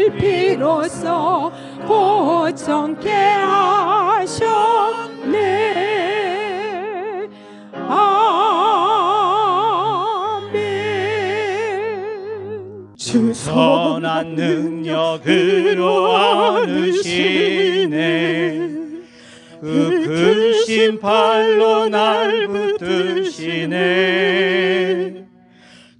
우리를 비로소 고정케 하셨네. 아멘. 주 선한 능력으로 안으시네. 그 크신 팔로 날 붙드시네.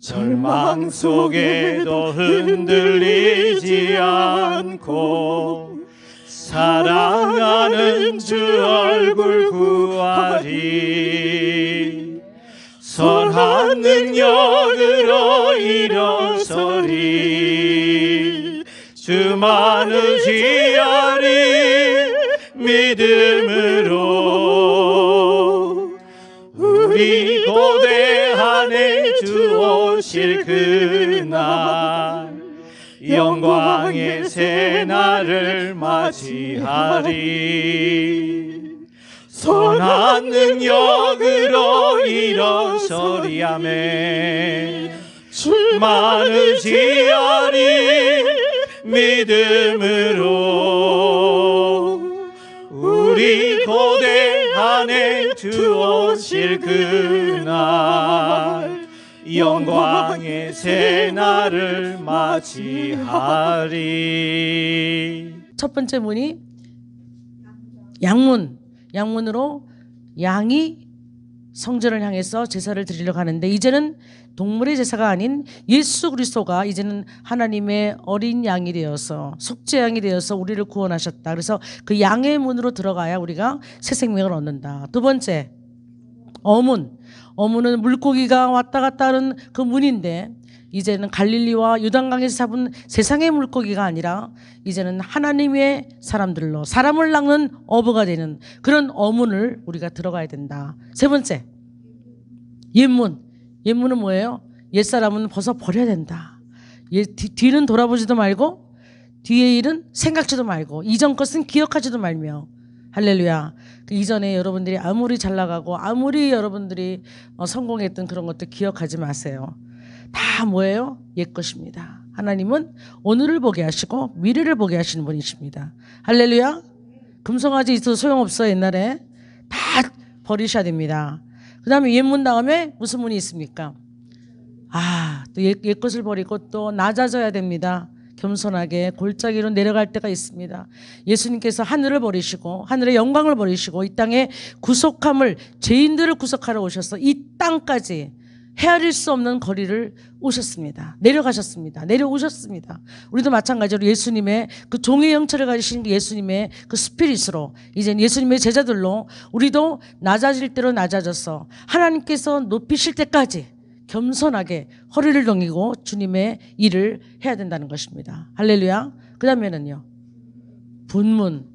절망 속에도 흔들리지 않고 사랑하는 주 얼굴 구하리. 선한 능력으로 일어서리. 주만 의지하리. 믿음으로 우리 고대한에 주 오실 그날 영광의 새날을 맞이하리. 선한 능력으로 일어서리. 아멘. 주만 의지하리. 믿음으로 우리 고대한에 주 오실 그날 영광의 새날을 맞이하리. 첫 번째 문이 양문. 양문으로 양이 성전을 향해서 제사를 드리러 가는데, 이제는 동물의 제사가 아닌 예수 그리스도가 이제는 하나님의 어린 양이 되어서, 속죄양이 되어서 우리를 구원하셨다. 그래서 그 양의 문으로 들어가야 우리가 새 생명을 얻는다. 두 번째, 어문. 어문은 물고기가 왔다 갔다 하는 그 문인데, 이제는 갈릴리와 요단강에서 잡은 세상의 물고기가 아니라 이제는 하나님의 사람들로 사람을 낚는 어부가 되는 그런 어문을 우리가 들어가야 된다. 세 번째, 옛문. 옛문은 뭐예요? 옛사람은 벗어버려야 된다. 뒤는 돌아보지도 말고 뒤의 일은 생각지도 말고 이전 것은 기억하지도 말며. 할렐루야. 그 이전에 여러분들이 아무리 잘 나가고 아무리 여러분들이 성공했던 그런 것들 기억하지 마세요. 다 뭐예요? 옛 것입니다. 하나님은 오늘을 보게 하시고 미래를 보게 하시는 분이십니다. 할렐루야. 금송아지 있어도 소용없어. 옛날에 다 버리셔야 됩니다. 그 다음에 옛문 다음에 무슨 문이 있습니까? 또 옛 것을 버리고 또 낮아져야 됩니다. 겸손하게 골짜기로 내려갈 때가 있습니다. 예수님께서 하늘을 버리시고 하늘의 영광을 버리시고 이 땅의 구속함을, 죄인들을 구속하러 오셔서 이 땅까지 헤아릴 수 없는 거리를 오셨습니다. 내려가셨습니다. 내려오셨습니다. 우리도 마찬가지로 예수님의 그 종의 영처를 가지신 예수님의 그 스피릿으로 이제 예수님의 제자들로 우리도 낮아질 대로 낮아져서 하나님께서 높이실 때까지 겸손하게 허리를 동이고 주님의 일을 해야 된다는 것입니다. 할렐루야. 그 다음에는요, 분문.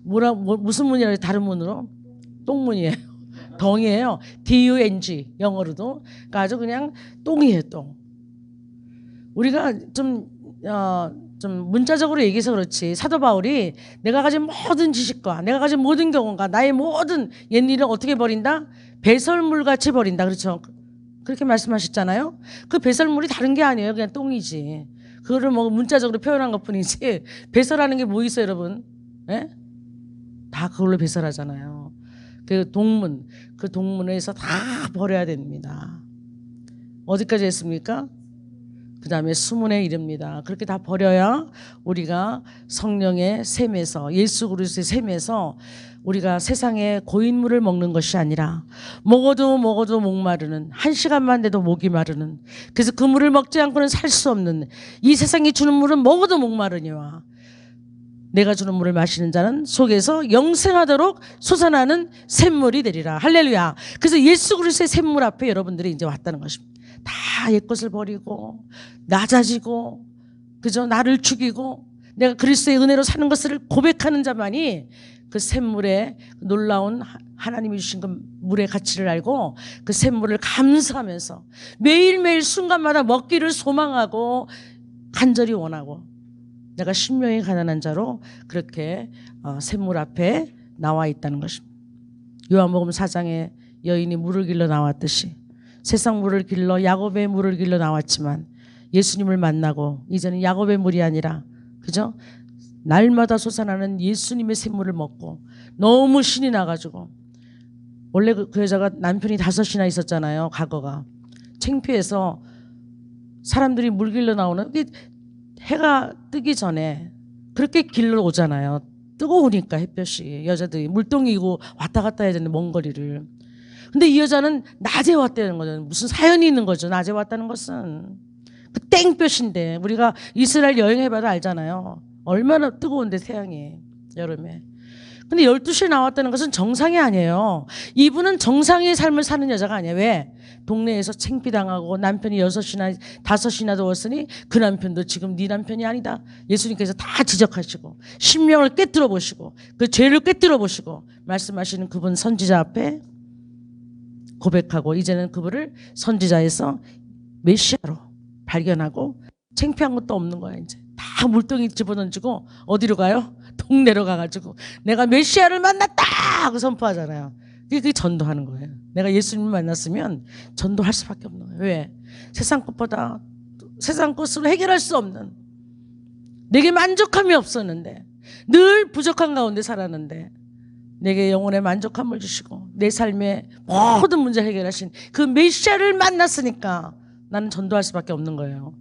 무슨 문이라고 해요? 다른 문으로? 똥문이에요. 덩이에요. D-U-N-G 영어로도. 그러니까 아주 그냥 똥이에요. 똥. 우리가 좀 문자적으로 얘기해서 그렇지, 사도 바울이 내가 가진 모든 지식과 내가 가진 모든 경험과 나의 모든 옛일을 어떻게 버린다? 배설물같이 버린다. 그렇죠? 그렇게 말씀하셨잖아요. 그 배설물이 다른 게 아니에요. 그냥 똥이지. 그거를 뭐 문자적으로 표현한 것뿐이지 배설하는 게 뭐 있어요, 여러분? 예? 다 그걸로 배설하잖아요. 그 동문, 그 동문에서 다 버려야 됩니다. 어디까지 했습니까? 그 다음에 수문에 이릅니다. 그렇게 다 버려야 우리가 성령의 샘에서, 예수 그리스도의 샘에서 우리가 세상의 고인물을 먹는 것이 아니라 먹어도 목마르는, 한 시간만 돼도 목이 마르는, 그래서 그 물을 먹지 않고는 살 수 없는, 이 세상이 주는 물은 먹어도 목마르니와 내가 주는 물을 마시는 자는 속에서 영생하도록 솟아나는 샘물이 되리라. 할렐루야. 그래서 예수 그리스도의 샘물 앞에 여러분들이 이제 왔다는 것입니다. 다 옛것을 버리고 낮아지고, 그죠? 나를 죽이고 내가 그리스도의 은혜로 사는 것을 고백하는 자만이 그 샘물의 놀라운 하나님이 주신 그 물의 가치를 알고 그 샘물을 감사하면서 매일매일 순간마다 먹기를 소망하고 간절히 원하고, 내가 심령이 가난한 자로 그렇게 샘물 앞에 나와 있다는 것입니다. 요한복음 4장에 여인이 물을 길러 나왔듯이 세상 물을 길러, 야곱의 물을 길러 나왔지만 예수님을 만나고 이제는 야곱의 물이 아니라 그죠? 날마다 솟아나는 예수님의 샘물을 먹고 너무 신이 나가지고 원래 그 여자가 남편이 5이나 있었잖아요. 과거가 창피해서 사람들이 물 길러 나오는 해가 뜨기 전에 그렇게 길러 오잖아요. 뜨거우니까 햇볕이 여자들이 물동이고 왔다 갔다 해야 되는데 먼 거리를. 근데 이 여자는 낮에 왔다는 거죠. 무슨 사연이 있는 거죠. 낮에 왔다는 것은 그 땡볕인데 우리가 이스라엘 여행해봐도 알잖아요. 얼마나 뜨거운데 태양이 여름에. 근데 12시에 나왔다는 것은 정상이 아니에요. 이분은 정상의 삶을 사는 여자가 아니에요. 왜? 동네에서 창피당하고 남편이 6이나 5이나 되었으니 그 남편도 지금 네 남편이 아니다. 예수님께서 다 지적하시고 심령을 꿰뚫어 보시고 그 죄를 꿰뚫어 보시고 말씀하시는 그분 선지자 앞에 고백하고 이제는 그분을 선지자에서 메시아로 발견하고 창피한 것도 없는 거야. 이제 다 물동이 집어던지고 어디로 가요? 동네로 가가지고 내가 메시아를 만났다 하고 선포하잖아요. 그게 전도하는 거예요. 내가 예수님을 만났으면 전도할 수밖에 없는 거예요. 왜? 세상 것보다 세상 것으로 해결할 수 없는 내게 만족함이 없었는데 늘 부족한 가운데 살았는데 내게 영혼의 만족함을 주시고 내 삶의 모든 문제를 해결하신 그 메시아를 만났으니까 나는 전도할 수밖에 없는 거예요.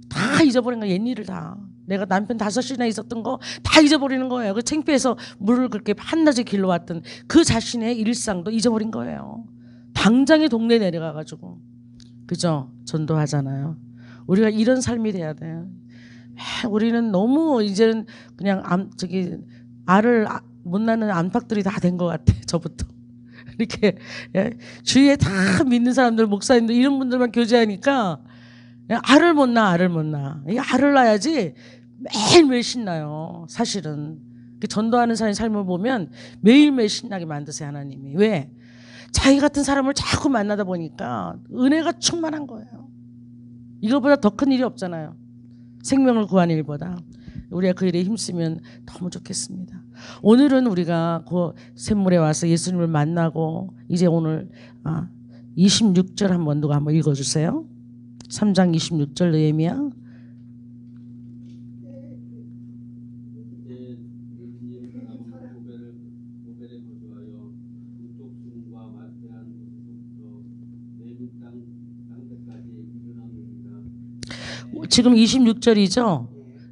다 잊어버린 거예요. 옛일을 다. 내가 남편 5이나 있었던 거 다 잊어버리는 거예요. 그 창피해서 물을 그렇게 한낮에 길러왔던 그 자신의 일상도 잊어버린 거예요. 당장에 동네 내려가가지고 그죠? 전도하잖아요. 우리가 이런 삶이 돼야 돼요. 우리는 너무 이제는 그냥 알을 못 낳는 안팎들이 다 된 것 같아. 저부터 이렇게 주위에 다 믿는 사람들 목사님들 이런 분들만 교제하니까 알을 못 낳아. 이 알을 낳아야지 매일매일 신나요. 사실은 전도하는 사람의 삶을 보면 매일매일 신나게 만드세요. 하나님이. 왜? 자기 같은 사람을 자꾸 만나다 보니까 은혜가 충만한 거예요. 이거보다 더 큰 일이 없잖아요. 생명을 구하는 일보다. 우리가 그 일에 힘쓰면 너무 좋겠습니다. 오늘은 우리가 그 샘물에 와서 예수님을 만나고 이제 오늘 26절 한번 누가 한번 읽어주세요. 3장 26절 느헤미야. 지금 26절이죠.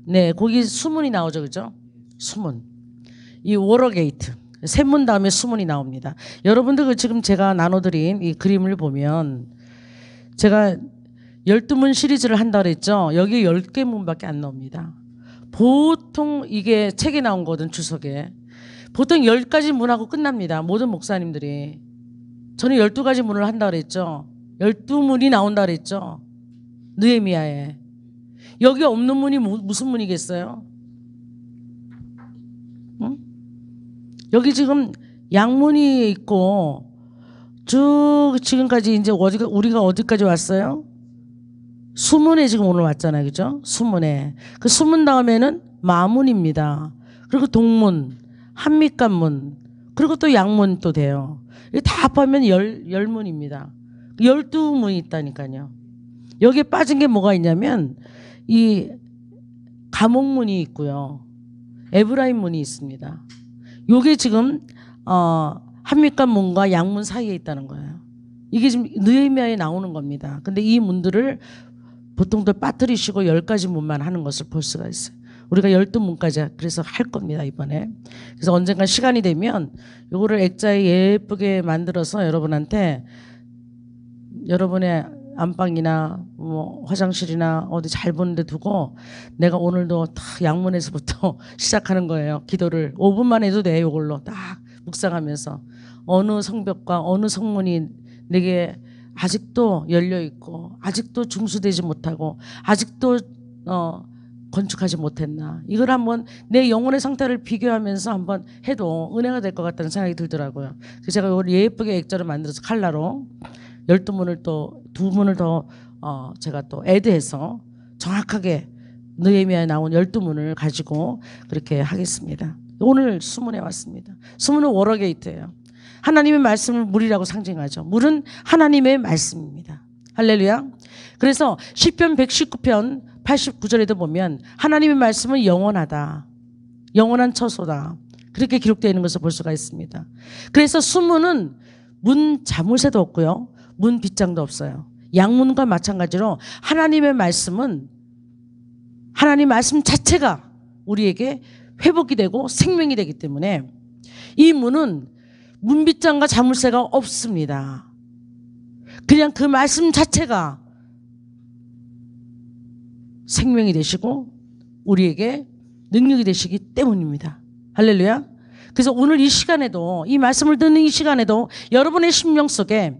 네, 거기 수문이 나오죠, 그죠? 수문. 이 워러게이트. 샘문 다음에 수문이 나옵니다. 여러분들 그 지금 제가 나눠드린 이 그림을 보면 제가 12문 시리즈를 한다 그랬죠. 여기 10개 문밖에 안 나옵니다. 보통 이게 책에 나온 거든 주석에. 보통 10가지 문하고 끝납니다. 모든 목사님들이. 저는 12가지 문을 한다 그랬죠. 12문이 나온다 그랬죠. 느헤미야에. 여기 없는 문이 무슨 문이겠어요? 응? 여기 지금 양문이 있고 쭉 지금까지 이제 우리가 어디까지 왔어요? 수문에 지금 오늘 왔잖아요. 그죠? 수문에. 그 수문 다음에는 마문입니다. 그리고 동문, 한밑간문, 그리고 또 양문 또 돼요. 이게 다 합하면 10문입니다. 12문이 있다니까요. 여기에 빠진 게 뭐가 있냐면 이 감옥문이 있고요. 에브라임문이 있습니다. 요게 지금 한밑간문과 양문 사이에 있다는 거예요. 이게 지금 느헤미야에 나오는 겁니다. 근데 이 문들을 보통들 빠뜨리시고 10가지 문만 하는 것을 볼 수가 있어요. 우리가 12문까지 그래서 할 겁니다, 이번에. 그래서 언젠가 시간이 되면 요거를 액자에 예쁘게 만들어서 여러분한테 여러분의 안방이나 뭐 화장실이나 어디 잘 보는 데 두고 내가 오늘도 딱 양문에서부터 시작하는 거예요. 기도를 5분만 해도 돼. 요걸로 딱 묵상하면서 어느 성벽과 어느 성문이 내게 아직도 열려 있고 아직도 중수되지 못하고 아직도 건축하지 못했나. 이걸 한번 내 영혼의 상태를 비교하면서 한번 해도 은혜가 될 것 같다는 생각이 들더라고요. 그래서 제가 이걸 예쁘게 액자를 만들어서 칼라로 12문을 또 2문을 더 제가 또 애드해서 정확하게 느헤미야에 나온 12문을 가지고 그렇게 하겠습니다. 오늘 수문에 왔습니다. 수문은 워러게이트예요. 하나님의 말씀을 물이라고 상징하죠. 물은 하나님의 말씀입니다. 할렐루야. 그래서 시편 119편 89절에도 보면 하나님의 말씀은 영원하다. 영원한 처소다. 그렇게 기록되어 있는 것을 볼 수가 있습니다. 그래서 수문은 문 자물쇠도 없고요. 문 빗장도 없어요. 양문과 마찬가지로 하나님의 말씀은 하나님 말씀 자체가 우리에게 회복이 되고 생명이 되기 때문에 이 문은 문빗장과 자물쇠가 없습니다. 그냥 그 말씀 자체가 생명이 되시고 우리에게 능력이 되시기 때문입니다. 할렐루야. 그래서 오늘 이 시간에도 이 말씀을 듣는 이 시간에도 여러분의 심령 속에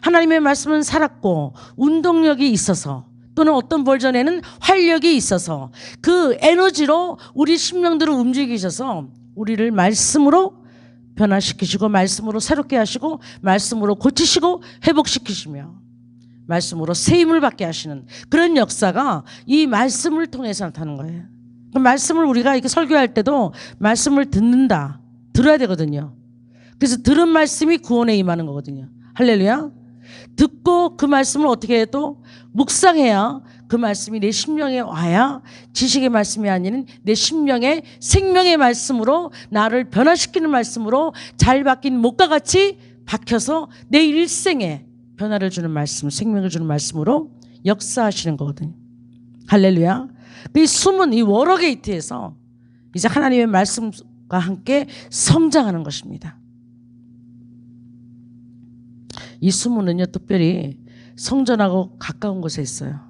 하나님의 말씀은 살았고 운동력이 있어서 또는 어떤 버전에는 활력이 있어서 그 에너지로 우리 심령들을 움직이셔서 우리를 말씀으로 변화시키시고 말씀으로 새롭게 하시고 말씀으로 고치시고 회복시키시며 말씀으로 세임을 받게 하시는 그런 역사가 이 말씀을 통해서 나타나는 거예요. 그 말씀을 우리가 이렇게 설교할 때도 말씀을 듣는다. 들어야 되거든요. 그래서 들은 말씀이 구원에 임하는 거거든요. 할렐루야. 듣고 그 말씀을 어떻게 해도 묵상해야 그 말씀이 내 심령에 와야 지식의 말씀이 아닌 내 심령의 생명의 말씀으로 나를 변화시키는 말씀으로 잘 박힌 목과 같이 박혀서 내 일생에 변화를 주는 말씀, 생명을 주는 말씀으로 역사하시는 거거든요. 할렐루야. 이 숨은 이 워러게이트에서 이제 하나님의 말씀과 함께 성장하는 것입니다. 이 수문은요 특별히 성전하고 가까운 곳에 있어요.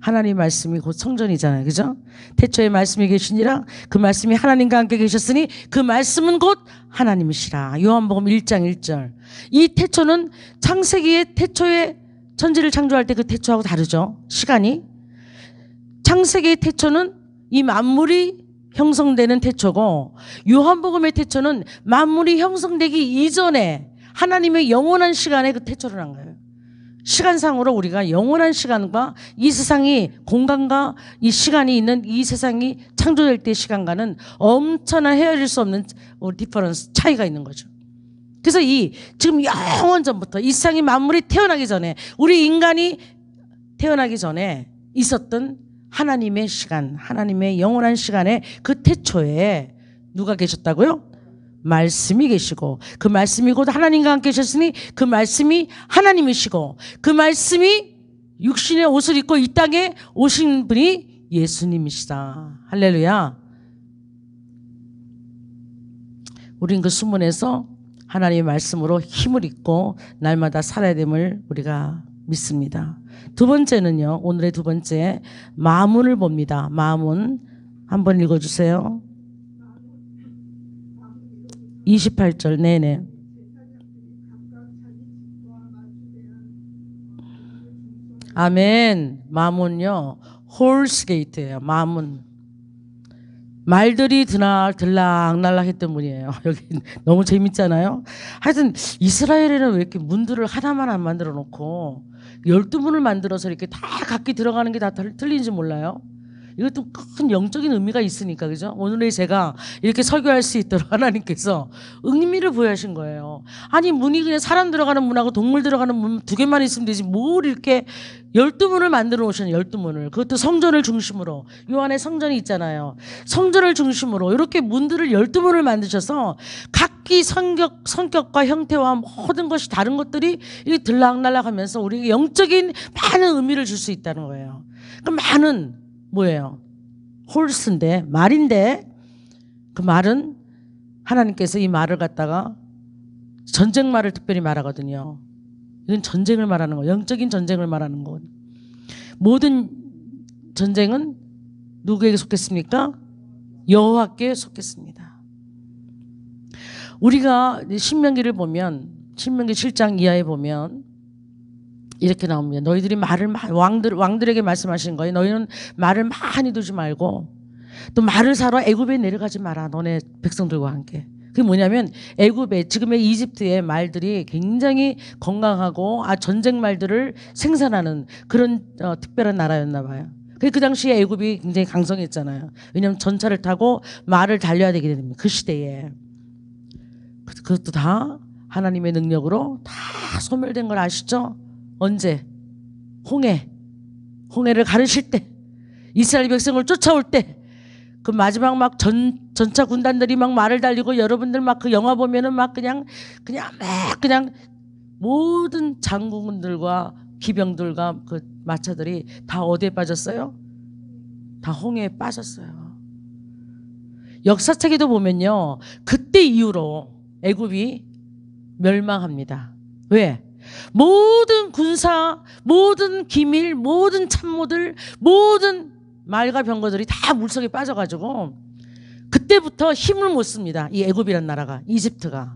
하나님 말씀이 곧 성전이잖아요. 그죠? 태초에 말씀이 계시니라 그 말씀이 하나님과 함께 계셨으니 그 말씀은 곧 하나님이시라. 요한복음 1장 1절. 이 태초는 창세기의 태초에 천지를 창조할 때 그 태초하고 다르죠. 시간이. 창세기의 태초는 이 만물이 형성되는 태초고 요한복음의 태초는 만물이 형성되기 이전에 하나님의 영원한 시간에 그 태초를 한 거예요. 시간상으로 우리가 영원한 시간과 이 세상이 공간과 이 시간이 있는 이 세상이 창조될 때의 시간과는 엄청난 헤아릴 수 없는 디퍼런스 차이가 있는 거죠. 그래서 이 지금 영원 전부터 이 세상이 만물이 태어나기 전에 우리 인간이 태어나기 전에 있었던 하나님의 시간, 하나님의 영원한 시간에 그 태초에 누가 계셨다고요? 말씀이 계시고 그 말씀이 곧 하나님과 함께 계셨으니 그 말씀이 하나님이시고 그 말씀이 육신의 옷을 입고 이 땅에 오신 분이 예수님이시다. 할렐루야. 우린 그 수문에서 하나님의 말씀으로 힘을 입고 날마다 살아야 됨을 우리가 믿습니다. 두 번째는요. 오늘의 두 번째 마문을 봅니다. 마문 한번 읽어주세요. 28절 네네. 아멘. 마문요. 홀스게이트예요. 마문. 말들이 들락날락 했던 문이에요. 여기 너무 재밌잖아요. 하여튼 이스라엘에는 왜 이렇게 문들을 하나만 안 만들어 놓고 12문을 만들어서 이렇게 다 각기 들어가는 게 다 틀린지 몰라요. 이것도 큰 영적인 의미가 있으니까 그죠? 오늘의 제가 이렇게 설교할 수 있도록 하나님께서 의미를 부여하신 거예요. 아니 문이 그냥 사람 들어가는 문하고 동물 들어가는 문 두 개만 있으면 되지 뭘 이렇게 12문을 만들어 오셨는 12문을 그것도 성전을 중심으로 요 안에 성전이 있잖아요. 성전을 중심으로 이렇게 문들을 12문을 만드셔서 각기 성격과 형태와 모든 것이 다른 것들이 이렇게 들락날락하면서 우리에게 영적인 많은 의미를 줄 수 있다는 거예요. 그 많은 뭐예요? 홀스인데 말인데 그 말은 하나님께서 이 말을 갖다가 전쟁 말을 특별히 말하거든요. 이건 전쟁을 말하는 거예요. 영적인 전쟁을 말하는 거예요. 모든 전쟁은 누구에게 속했습니까? 여호와께 속했습니다. 우리가 신명기를 보면 신명기 7장 이하에 보면 이렇게 나옵니다. 너희들이 왕들에게 말씀하신 거예요. 너희는 말을 많이 두지 말고 또 말을 사러 애굽에 내려가지 마라. 너네 백성들과 함께. 그게 뭐냐면 애굽에 지금의 이집트의 말들이 굉장히 건강하고 전쟁 말들을 생산하는 그런 특별한 나라였나 봐요. 그 당시에 애굽이 굉장히 강성했잖아요. 왜냐하면 전차를 타고 말을 달려야 되게 됩니다. 그 시대에. 그것도 다 하나님의 능력으로 다 소멸된 걸 아시죠? 언제? 홍해를 가르실 때 이스라엘 백성을 쫓아올 때 그 마지막 막 전차 군단들이 막 말을 달리고 여러분들 막 그 영화 보면은 막 그냥 모든 장군들과 기병들과 그 마차들이 다 어디에 빠졌어요? 다 홍해에 빠졌어요. 역사책에도 보면요, 그때 이후로 애굽이 멸망합니다. 왜? 모든 군사, 모든 기밀, 모든 참모들, 모든 말과 병거들이 다 물속에 빠져가지고 그때부터 힘을 못 씁니다. 이 애굽이란 나라가, 이집트가.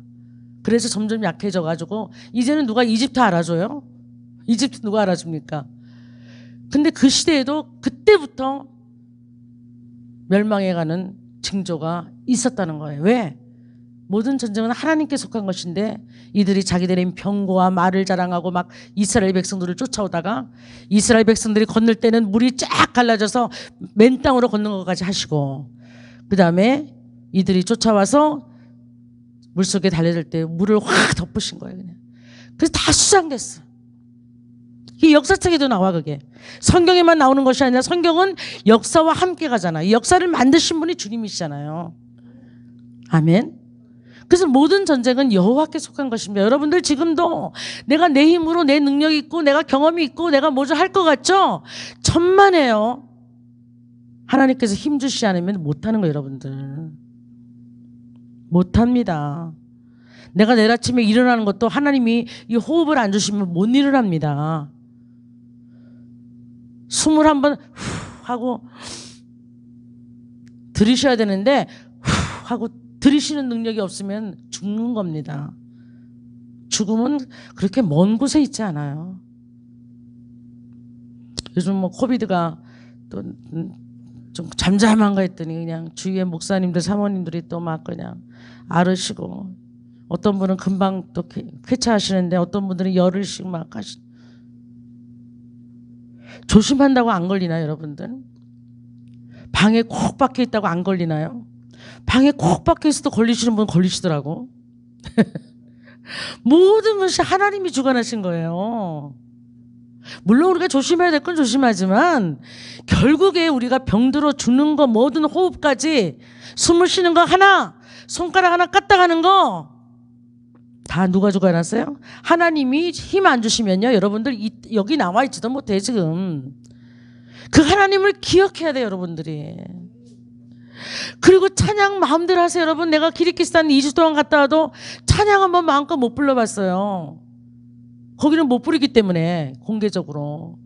그래서 점점 약해져가지고 이제는 누가 이집트 알아줘요? 이집트 누가 알아줍니까? 근데 그 시대에도 그때부터 멸망해가는 징조가 있었다는 거예요. 왜? 모든 전쟁은 하나님께 속한 것인데 이들이 자기들의 병거와 말을 자랑하고 막 이스라엘 백성들을 쫓아오다가 이스라엘 백성들이 건널 때는 물이 쫙 갈라져서 맨 땅으로 걷는 것까지 하시고, 그 다음에 이들이 쫓아와서 물속에 달려들 때 물을 확 덮으신 거예요. 그냥. 그래서 다 수장됐어. 이 역사책에도 나와. 그게 성경에만 나오는 것이 아니라 성경은 역사와 함께 가잖아. 이 역사를 만드신 분이 주님이시잖아요. 아멘. 그래서 모든 전쟁은 여호와께 속한 것입니다. 여러분들 지금도 내가 내 힘으로 내 능력이 있고 내가 경험이 있고 내가 뭐죠 할 것 같죠? 천만에요. 하나님께서 힘 주시지 않으면 못하는 거예요. 여러분들 못합니다. 내가 내일 아침에 일어나는 것도 하나님이 이 호흡을 안 주시면 못 일어납니다. 숨을 한번 후 하고 들이셔야 되는데 후 하고 들이쉬는 능력이 없으면 죽는 겁니다. 죽음은 그렇게 먼 곳에 있지 않아요. 요즘 뭐 코비드가 또 좀 잠잠한가 했더니 그냥 주위에 목사님들 사모님들이 또 막 그냥 앓으시고, 어떤 분은 금방 또 쾌차하시는데 어떤 분들은 열흘씩 막 하시. 조심한다고 안 걸리나요, 여러분들? 방에 콕 박혀 있다고 안 걸리나요? 방에 콕 박혀 있어도 걸리시는 분 걸리시더라고. 모든 것이 하나님이 주관하신 거예요. 물론 우리가 조심해야 될 건 조심하지만 결국에 우리가 병들어 죽는 거, 모든 호흡까지, 숨을 쉬는 거 하나, 손가락 하나 까딱하는 거 다 누가 주관하세요? 하나님이 힘 안 주시면요, 여러분들 여기 나와 있지도 못해. 지금 그 하나님을 기억해야 돼요, 여러분들이. 그리고 찬양 마음대로 하세요. 여러분, 내가 키르기스탄 2주 동안 갔다 와도 찬양 한번 마음껏 못 불러봤어요. 거기는 못 부르기 때문에. 공개적으로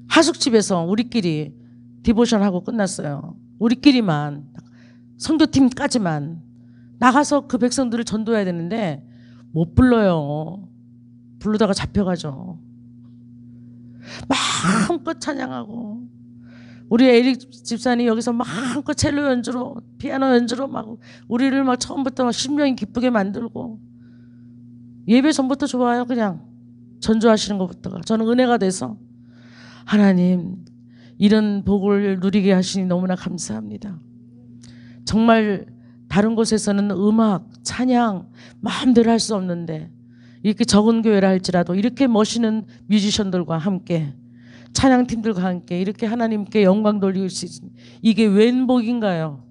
하숙집에서 우리끼리 디보션 하고 끝났어요. 우리끼리만, 선교팀까지만 나가서 그 백성들을 전도해야 되는데 못 불러요. 부르다가 잡혀가죠. 마음껏 찬양하고, 우리 에릭 집사님 여기서 마음껏 첼로 연주로, 피아노 연주로 막 우리를 막 처음부터 막 심령이 기쁘게 만들고, 예배 전부터 좋아요. 그냥 전주하시는 것부터가 저는 은혜가 돼서, 하나님 이런 복을 누리게 하시니 너무나 감사합니다. 정말 다른 곳에서는 음악, 찬양 마음대로 할 수 없는데 이렇게 적은 교회라 할지라도 이렇게 멋있는 뮤지션들과 함께, 찬양팀들과 함께 이렇게 하나님께 영광 돌릴 수 있는, 이게 웬 복인가요?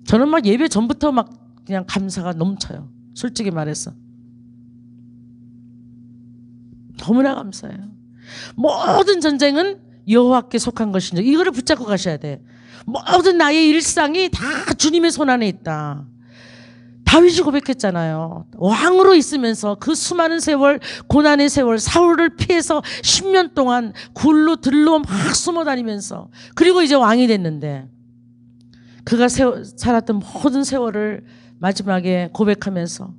저는 막 예배 전부터 막 그냥 감사가 넘쳐요. 솔직히 말해서 너무나 감사해요. 모든 전쟁은 여호와께 속한 것인지, 이거를 붙잡고 가셔야 돼. 모든 나의 일상이 다 주님의 손 안에 있다. 다윗이 고백했잖아요. 왕으로 있으면서 그 수많은 세월, 고난의 세월, 사울을 피해서 10년 동안 굴로 들로 막 숨어 다니면서, 그리고 이제 왕이 됐는데 그가 살았던 모든 세월을 마지막에 고백하면서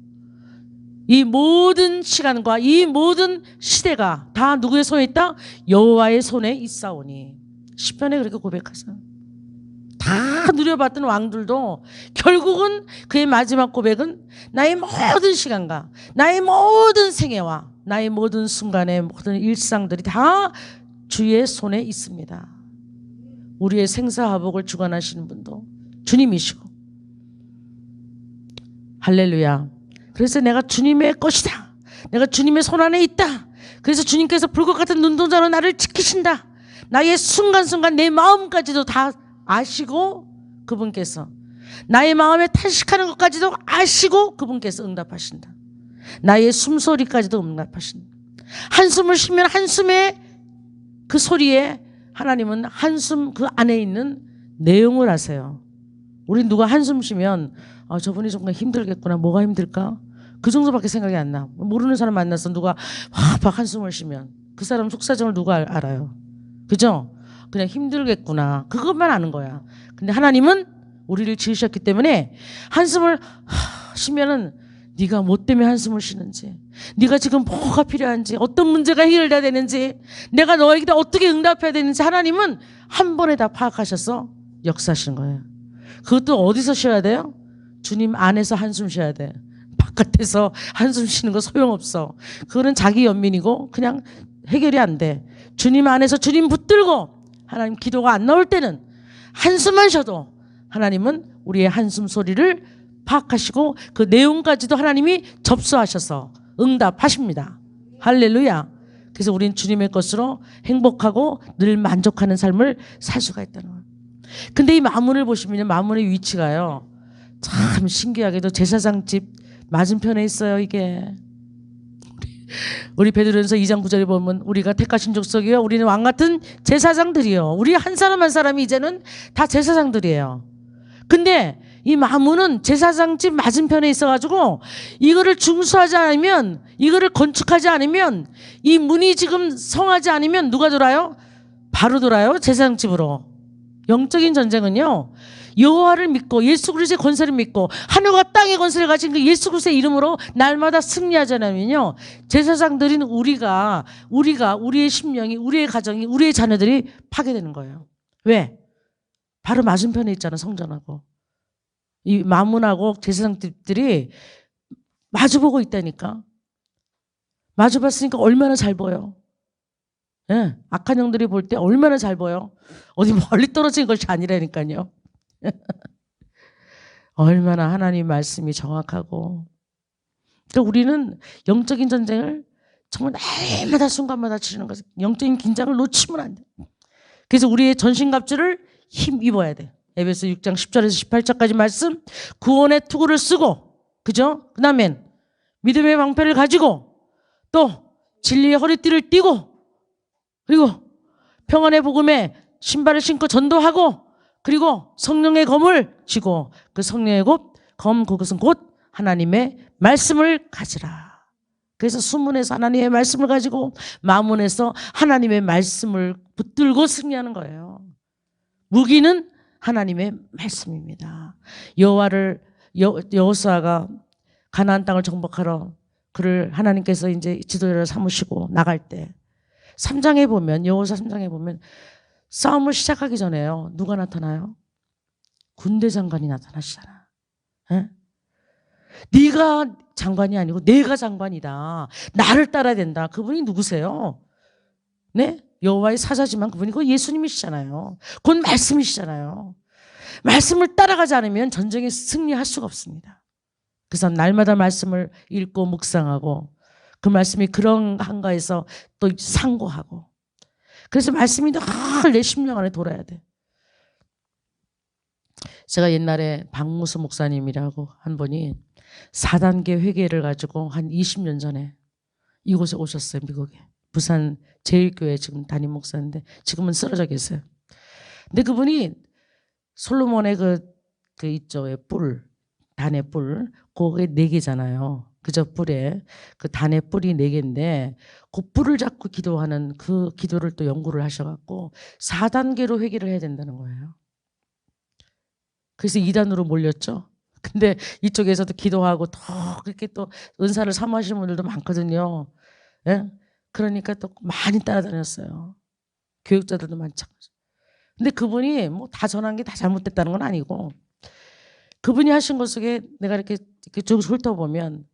이 모든 시간과 이 모든 시대가 다 누구의 손에 있다? 여호와의 손에 있사오니. 시편에 그렇게 고백하잖아요. 다 누려봤던 왕들도 결국은 그의 마지막 고백은 나의 모든 시간과 나의 모든 생애와 나의 모든 순간의 모든 일상들이 다 주의 손에 있습니다. 우리의 생사화복을 주관하시는 분도 주님이시고. 할렐루야. 그래서 내가 주님의 것이다. 내가 주님의 손 안에 있다. 그래서 주님께서 불꽃 같은 눈동자로 나를 지키신다. 나의 순간순간 내 마음까지도 다 아시고 그분께서 나의 마음에 탄식하는 것까지도 아시고 그분께서 응답하신다. 나의 숨소리까지도 응답하신다. 한숨을 쉬면 한숨의 그 소리에 하나님은 한숨 그 안에 있는 내용을 아세요. 우리 누가 한숨 쉬면 저분이 정말 힘들겠구나. 뭐가 힘들까? 그 정도밖에 생각이 안 나. 모르는 사람 만나서 누가 막 한숨을 쉬면 그 사람 속사정을 누가 알아요? 그죠? 그냥 힘들겠구나. 그것만 아는 거야. 근데 하나님은 우리를 지으셨기 때문에 한숨을 쉬면은 네가 뭐 때문에 한숨을 쉬는지, 네가 지금 뭐가 필요한지, 어떤 문제가 해결돼야 되는지, 내가 너에게 어떻게 응답해야 되는지 하나님은 한 번에 다 파악하셔서 역사하시는 거예요. 그것도 어디서 쉬어야 돼요? 주님 안에서 한숨 쉬어야 돼. 바깥에서 한숨 쉬는 거 소용없어. 그거는 자기 연민이고 그냥 해결이 안 돼. 주님 안에서 주님 붙들고 하나님 기도가 안 나올 때는 한숨만 쉬어도 하나님은 우리의 한숨 소리를 파악하시고 그 내용까지도 하나님이 접수하셔서 응답하십니다. 할렐루야. 그래서 우리는 주님의 것으로 행복하고 늘 만족하는 삶을 살 수가 있다는 거예요. 근데 이 마문을 보시면 마문의 위치가요, 참 신기하게도 제사장 집 맞은편에 있어요. 이게 우리 베드로전서 2장 9절에 보면 우리가 택하신 족속이요 우리는 왕같은 제사장들이요. 우리 한 사람 한 사람이 이제는 다 제사장들이에요. 근데 이 마문은 제사장 집 맞은편에 있어가지고 이거를 중수하지 않으면, 이거를 건축하지 않으면, 이 문이 지금 성하지 않으면 누가 돌아요? 바로 돌아요. 제사장 집으로. 영적인 전쟁은요, 여호와를 믿고 예수 그리스도의 권세를 믿고 하늘과 땅의 권세를 가진 그 예수 그리스도의 이름으로 날마다 승리하지 않으면요, 제사장들인 우리가 우리의 심령이, 우리의 가정이, 우리의 자녀들이 파괴되는 거예요. 왜? 바로 맞은편에 있잖아. 성전하고 이 마문하고 제사장들이 마주보고 있다니까. 마주봤으니까 얼마나 잘 보여. 예, 악한 영들이 볼 때 얼마나 잘 보여. 어디 멀리 떨어진 것이 아니라니까요. 얼마나 하나님 말씀이 정확하고. 그러니까 우리는 영적인 전쟁을 정말 날마다 순간마다 치르는 거죠. 영적인 긴장을 놓치면 안 돼. 그래서 우리의 전신갑주를 힘입어야 돼. 에베소 6장 10절에서 18절까지 말씀, 구원의 투구를 쓰고, 그죠? 그 다음엔 믿음의 방패를 가지고, 또 진리의 허리띠를 띠고, 그리고 평안의 복음에 신발을 신고 전도하고, 그리고 성령의 검을 쥐고, 그 성령의 검, 그것은 곧 하나님의 말씀을 가지라. 그래서 수문에서 하나님의 말씀을 가지고 마문에서 하나님의 말씀을 붙들고 승리하는 거예요. 무기는 하나님의 말씀입니다. 여호수아가 가나안 땅을 정복하러 그를 하나님께서 이제 지도자를 삼으시고 나갈 때 3장에 보면, 여호수아 3장에 보면 싸움을 시작하기 전에요, 누가 나타나요? 군대 장관이 나타나시잖아. 에? 네가 장관이 아니고 내가 장관이다. 나를 따라야 된다. 그분이 누구세요? 네? 여호와의 사자지만 그분이 그 예수님이시잖아요. 곧 말씀이시잖아요. 말씀을 따라가지 않으면 전쟁에 승리할 수가 없습니다. 그래서 날마다 말씀을 읽고 묵상하고 그 말씀이 그런 한가에서 또 상고하고, 그래서 말씀이 늘 내 심령 안에 돌아야 돼. 제가 옛날에 박무수 목사님이라고 한 분이 4단계 회개를 가지고 한 20년 전에 이곳에 오셨어요. 미국에. 부산 제일교회 지금 담임 목사인데 지금은 쓰러져 계세요. 근데 그분이 솔로몬의 그 있죠. 뿔, 단의 뿔, 그게 4개잖아요. 그저 뿔에 그 단의 뿔이 4개인데 그 뿔을 잡고 기도하는 그 기도를 또 연구를 하셔갖고 4단계로 회개를 해야 된다는 거예요. 그래서 2단으로 몰렸죠. 근데 이쪽에서도 기도하고 더 그렇게 또 은사를 사모하시는 분들도 많거든요. 예? 그러니까 또 많이 따라다녔어요. 교육자들도 많죠. 근데 그분이 뭐 다 전한 게 다 잘못됐다는 건 아니고, 그분이 하신 것 속에 내가 이렇게 쭉 훑어보면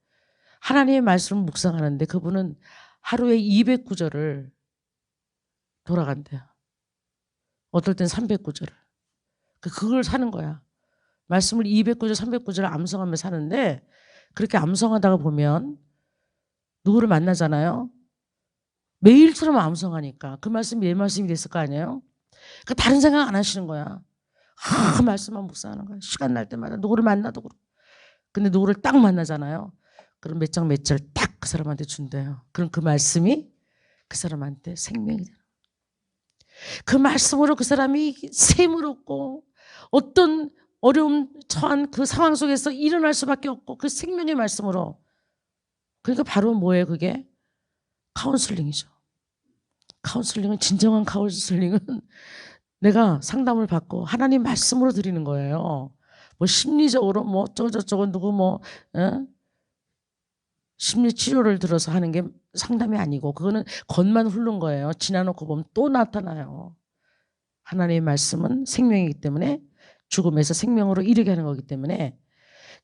하나님의 말씀을 묵상하는데 그분은 하루에 200구절을 돌아간대요. 어떨 땐 300구절을. 그걸 사는 거야. 말씀을 200구절, 300구절을 암송하며 사는데, 그렇게 암송하다가 보면 누구를 만나잖아요. 매일처럼 암송하니까 그 말씀이 내 말씀이 됐을 거 아니에요? 그 다른 생각 안 하시는 거야. 그 말씀만 묵상하는 거야. 시간 날 때마다 누구를 만나도 그렇고. 근데 누구를 딱 만나잖아요. 그럼 몇 장 몇 절 딱 그 사람한테 준대요. 그럼 그 말씀이 그 사람한테 생명이 돼요. 그 말씀으로 그 사람이 샘을 얻고 어떤 어려움 처한 그 상황 속에서 일어날 수밖에 없고 그 생명의 말씀으로. 그러니까 바로 뭐예요 그게? 카운슬링이죠. 카운슬링은 진정한 카운슬링은 내가 상담을 받고 하나님 말씀으로 드리는 거예요. 뭐 심리적으로 뭐 어쩌고저쩌고 누구 뭐 심리 치료를 들어서 하는 게 상담이 아니고 그거는 겉만 훑는 거예요. 지나놓고 보면 또 나타나요. 하나님의 말씀은 생명이기 때문에 죽음에서 생명으로 이르게 하는 거기 때문에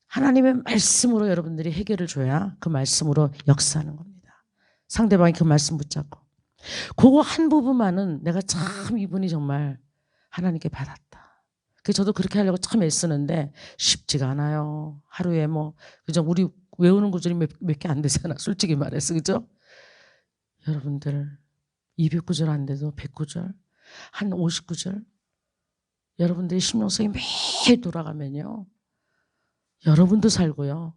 하나님의 말씀으로 여러분들이 해결을 줘야 그 말씀으로 역사하는 겁니다. 상대방이 그 말씀 붙잡고 그거 한 부분만은 내가 참 이분이 정말 하나님께 받았다. 그래서 저도 그렇게 하려고 참 애쓰는데 쉽지가 않아요. 하루에 뭐 그죠? 우리 외우는 구절이 몇 개 안 되잖아. 솔직히 말해서 그죠? 여러분들 200구절 안 돼도 100구절 한 50구절 여러분들의 심령성이 매일 돌아가면요. 여러분도 살고요.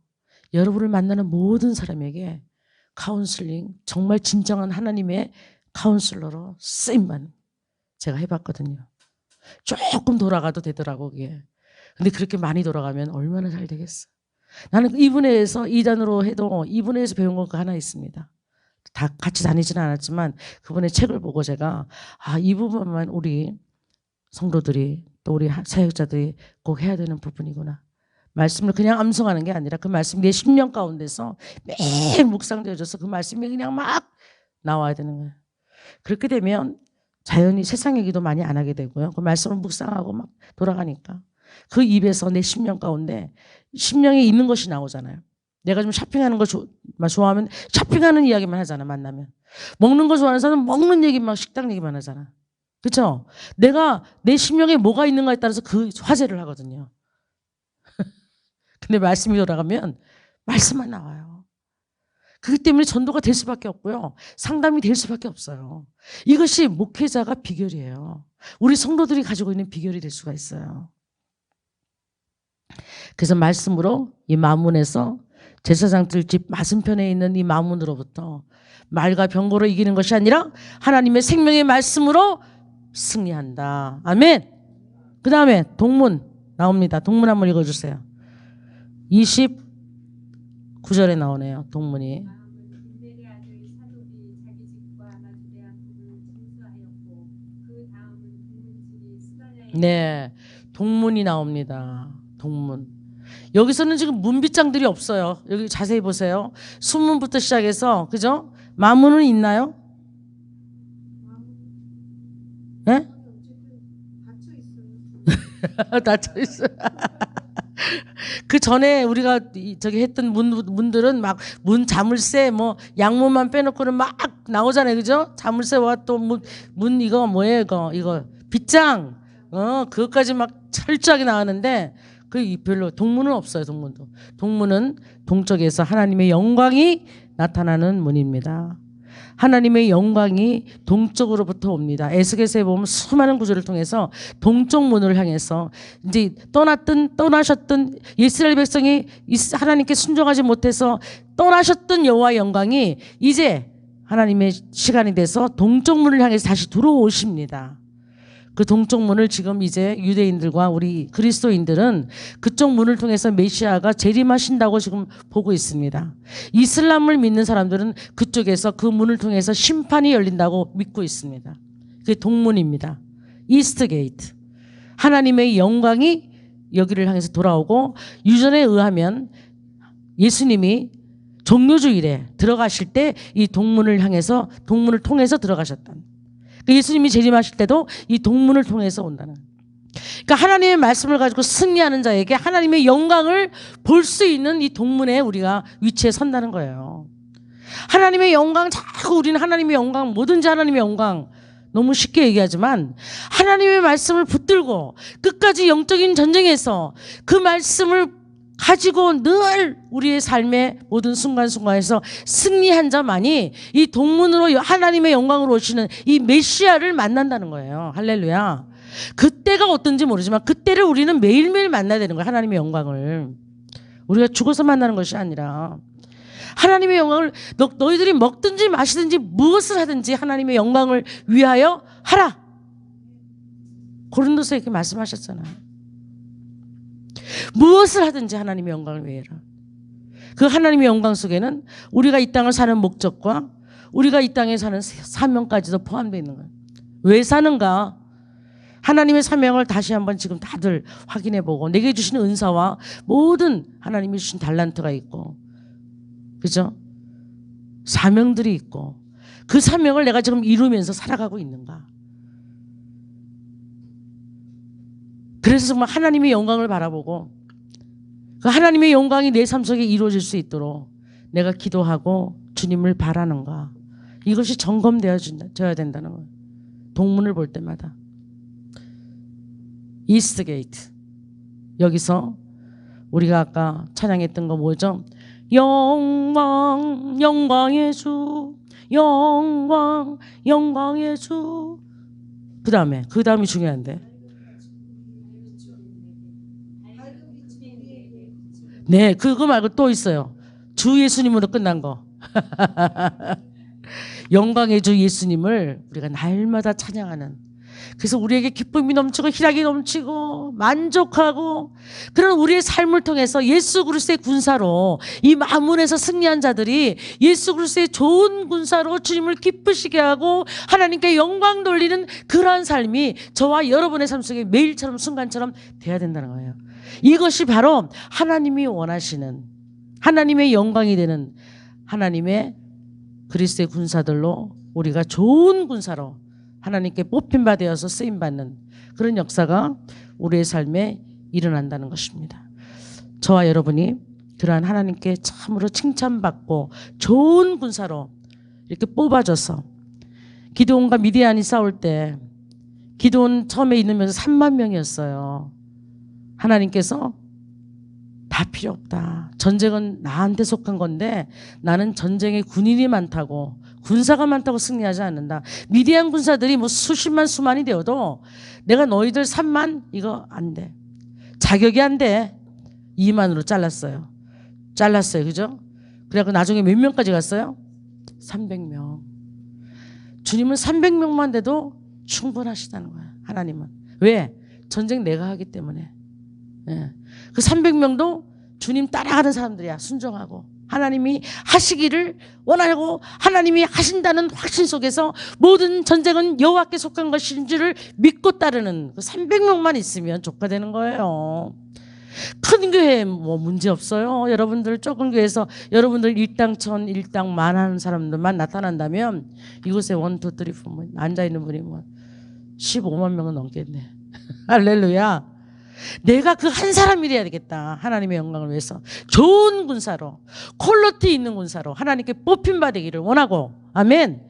여러분을 만나는 모든 사람에게 카운슬링 정말 진정한 하나님의 카운슬러로 쓰임만 제가 해봤거든요. 조금 돌아가도 되더라고 그게. 근데 그렇게 많이 돌아가면 얼마나 잘 되겠어. 나는 이분회에서 2단으로 해도 이분회에서 배운 거 하나 있습니다. 다 같이 다니지는 않았지만 그분의 책을 보고 제가 이 부분만 우리 성도들이 또 우리 사역자들이 꼭 해야 되는 부분이구나. 말씀을 그냥 암송하는 게 아니라 그 말씀이 내 심령 가운데서 매일 묵상되어져서 그 말씀이 그냥 막 나와야 되는 거예요. 그렇게 되면 자연히 세상 얘기도 많이 안 하게 되고요. 그 말씀을 묵상하고 막 돌아가니까 그 입에서 내 심령 가운데 심령에 있는 것이 나오잖아요. 내가 좀 쇼핑하는 거 좋아하면 쇼핑하는 이야기만 하잖아. 만나면 먹는 거 좋아하는 사람은 먹는 얘기만 식당 얘기만 하잖아. 그렇죠? 내가 내 심령에 뭐가 있는가에 따라서 그 화제를 하거든요. 근데 말씀이 돌아가면 말씀만 나와요. 그렇기 때문에 전도가 될 수밖에 없고요. 상담이 될 수밖에 없어요. 이것이 목회자가 비결이에요. 우리 성도들이 가지고 있는 비결이 될 수가 있어요. 그래서 말씀으로 이 마문에서 제사장들 집 맞은편에 있는 이 마문으로부터 말과 병거로 이기는 것이 아니라 하나님의 생명의 말씀으로 승리한다. 아멘. 그 다음에 동문 나옵니다. 동문 한번 읽어주세요. 29절에 나오네요. 동문이. 네, 동문이 나옵니다. 동문. 여기서는 지금 문빗장들이 없어요. 여기 자세히 보세요. 순문부터 시작해서 그죠? 마문은 있나요? 네? 닫혀 있어요. 그 전에 우리가 저기 했던 문들은 막 문 자물쇠 뭐 양문만 빼놓고는 막 나오잖아요, 그죠? 자물쇠와 또 문 이거 뭐예요, 이거 빗장, 그것까지 막 철저하게 나왔는데 그 별로 동문은 없어요, 동문도. 동문은 동쪽에서 하나님의 영광이 나타나는 문입니다. 하나님의 영광이 동쪽으로부터 옵니다. 에스겔서에 보면 수많은 구절을 통해서 동쪽 문을 향해서 이제 떠나셨던 이스라엘 백성이 하나님께 순종하지 못해서 떠나셨던 여호와의 영광이 이제 하나님의 시간이 돼서 동쪽 문을 향해서 다시 들어오십니다. 그 동쪽 문을 지금 이제 유대인들과 우리 그리스도인들은 그쪽 문을 통해서 메시아가 재림하신다고 지금 보고 있습니다. 이슬람을 믿는 사람들은 그쪽에서 그 문을 통해서 심판이 열린다고 믿고 있습니다. 그게 동문입니다. 이스트 게이트. 하나님의 영광이 여기를 향해서 돌아오고 유전에 의하면 예수님이 종료주일에 들어가실 때 이 동문을 통해서 들어가셨다는. 예수님이 재림하실 때도 이 동문을 통해서 온다는. 그러니까 하나님의 말씀을 가지고 승리하는 자에게 하나님의 영광을 볼 수 있는 이 동문에 우리가 위치에 선다는 거예요. 하나님의 영광, 자꾸 우리는 하나님의 영광, 뭐든지 하나님의 영광 너무 쉽게 얘기하지만 하나님의 말씀을 붙들고 끝까지 영적인 전쟁에서 그 말씀을 가지고 늘 우리의 삶의 모든 순간순간에서 승리한 자만이 이 동문으로 하나님의 영광으로 오시는 이 메시아를 만난다는 거예요. 할렐루야. 그때가 어떤지 모르지만 그때를 우리는 매일매일 만나야 되는 거예요. 하나님의 영광을. 우리가 죽어서 만나는 것이 아니라 하나님의 영광을 너희들이 먹든지 마시든지 무엇을 하든지 하나님의 영광을 위하여 하라. 고린도서에 이렇게 말씀하셨잖아요. 무엇을 하든지 하나님의 영광을 위해라. 그 하나님의 영광 속에는 우리가 이 땅을 사는 목적과 우리가 이 땅에 사는 사명까지도 포함되어 있는 거예요. 왜 사는가? 하나님의 사명을 다시 한번 지금 다들 확인해보고 내게 주신 은사와 모든 하나님이 주신 달란트가 있고, 그죠? 사명들이 있고 그 사명을 내가 지금 이루면서 살아가고 있는가? 그래서 정말 하나님의 영광을 바라보고 그 하나님의 영광이 내 삶 속에 이루어질 수 있도록 내가 기도하고 주님을 바라는가? 이것이 점검되어야 된다는 거예요. 동문을 볼 때마다. 이스트 게이트. 여기서 우리가 아까 찬양했던 거 뭐죠? 영광, 영광의 주, 영광, 영광의 주. 그 다음이 중요한데. 네, 그거 말고 또 있어요. 주 예수님으로 끝난 거. 영광의 주 예수님을 우리가 날마다 찬양하는, 그래서 우리에게 기쁨이 넘치고 희락이 넘치고 만족하고 그런 우리의 삶을 통해서 예수 그리스도의 군사로 이 만문에서 승리한 자들이 예수 그리스도의 좋은 군사로 주님을 기쁘시게 하고 하나님께 영광 돌리는 그러한 삶이 저와 여러분의 삶 속에 매일처럼 순간처럼 돼야 된다는 거예요. 이것이 바로 하나님이 원하시는 하나님의 영광이 되는 하나님의 그리스도의 군사들로 우리가 좋은 군사로 하나님께 뽑힌바 되어서 쓰임받는 그런 역사가 우리의 삶에 일어난다는 것입니다. 저와 여러분이 그러한 하나님께 참으로 칭찬받고 좋은 군사로 이렇게 뽑아져서, 기드온과 미디안이 싸울 때 기드온 처음에 있으면서 3만 명이었어요. 하나님께서 다 필요 없다. 전쟁은 나한테 속한 건데 나는 전쟁에 군인이 많다고, 군사가 많다고 승리하지 않는다. 미디안 군사들이 뭐 수십만 수만이 되어도 내가 너희들 3만 이거 안 돼. 자격이 안 돼. 2만으로 잘랐어요. 그죠? 그래갖고 나중에 몇 명까지 갔어요? 300명. 주님은 300명만 돼도 충분하시다는 거야. 하나님은. 왜? 전쟁 내가 하기 때문에. 예. 그 300명도 주님 따라가는 사람들이야. 순종하고 하나님이 하시기를 원하고 하나님이 하신다는 확신 속에서 모든 전쟁은 여호와께 속한 것인지를 믿고 따르는 그 300명만 있으면 족하되는 거예요. 큰 교회 뭐 문제 없어요. 여러분들 좁은 교회에서 여러분들 일당천 일당만 하는 사람들만 나타난다면 이곳에 1, 2, 3, 4 앉아있는 분이 뭐 15만 명은 넘겠네. 할렐루야. 내가 그 한 사람이 돼야 되겠다. 하나님의 영광을 위해서 좋은 군사로, 퀄리티 있는 군사로 하나님께 뽑힌 바 되기를 원하고, 아멘.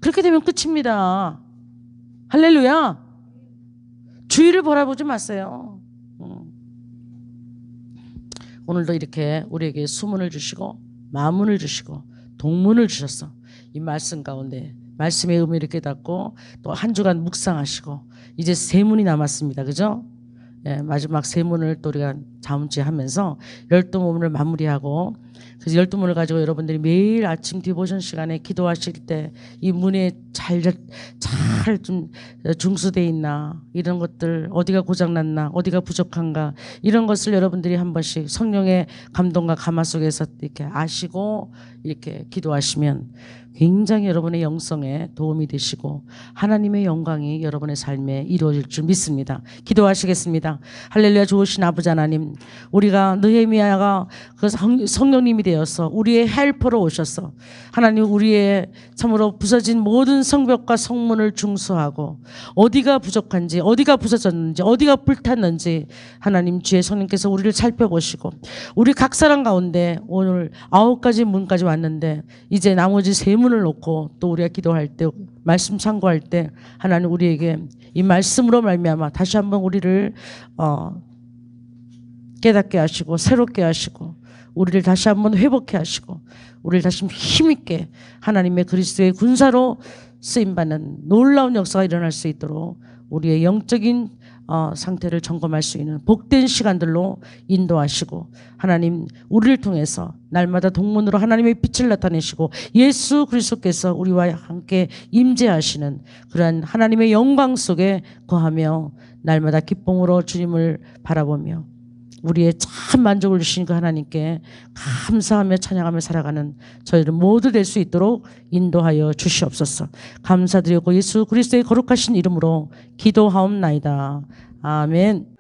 그렇게 되면 끝입니다. 할렐루야. 주위를 바라보지 마세요. 오늘도 이렇게 우리에게 수문을 주시고 마문을 주시고 동문을 주셨어. 이 말씀 가운데 말씀의 의미를 깨닫고 또 한 주간 묵상하시고 이제 세 문이 남았습니다. 그죠? 예, 마지막 세 문을 또 우리가 다음 주에 하면서 12문을 마무리하고, 그래서 12문을 가지고 여러분들이 매일 아침 디보션 시간에 기도하실 때 이 문에 잘 좀 중수되어 있나, 이런 것들 어디가 고장났나, 어디가 부족한가, 이런 것을 여러분들이 한 번씩 성령의 감동과 감화 속에서 이렇게 아시고 이렇게 기도하시면 굉장히 여러분의 영성에 도움이 되시고 하나님의 영광이 여러분의 삶에 이루어질 줄 믿습니다. 기도하시겠습니다. 할렐루야. 좋으신 아버지 하나님, 우리가 느헤미야가 그 성령님이 되어서 우리의 헬퍼로 오셔서 하나님 우리의 참으로 부서진 모든 성벽과 성문을 중수하고 어디가 부족한지, 어디가 부서졌는지, 어디가 불탔는지 하나님 주의 성령께서 우리를 살펴보시고, 우리 각 사람 가운데 오늘 9가지 문까지 왔는데 이제 나머지 3문을 놓고 또 우리가 기도할 때, 말씀 참고할 때 하나님 우리에게 이 말씀으로 말미암아 다시 한번 우리를 깨닫게 하시고 새롭게 하시고 우리를 다시 한번 회복해 하시고 우리를 다시 힘있게 하나님의 그리스도의 군사로 쓰임받는 놀라운 역사가 일어날 수 있도록 우리의 영적인 상태를 점검할 수 있는 복된 시간들로 인도하시고 하나님 우리를 통해서 날마다 동문으로 하나님의 빛을 나타내시고 예수 그리스도께서 우리와 함께 임재하시는 그러한 하나님의 영광 속에 거하며 날마다 기쁨으로 주님을 바라보며 우리의 참 만족을 주신 그 하나님께 감사하며 찬양하며 살아가는 저희들 모두 될 수 있도록 인도하여 주시옵소서. 감사드리고 예수 그리스도의 거룩하신 이름으로 기도하옵나이다. 아멘.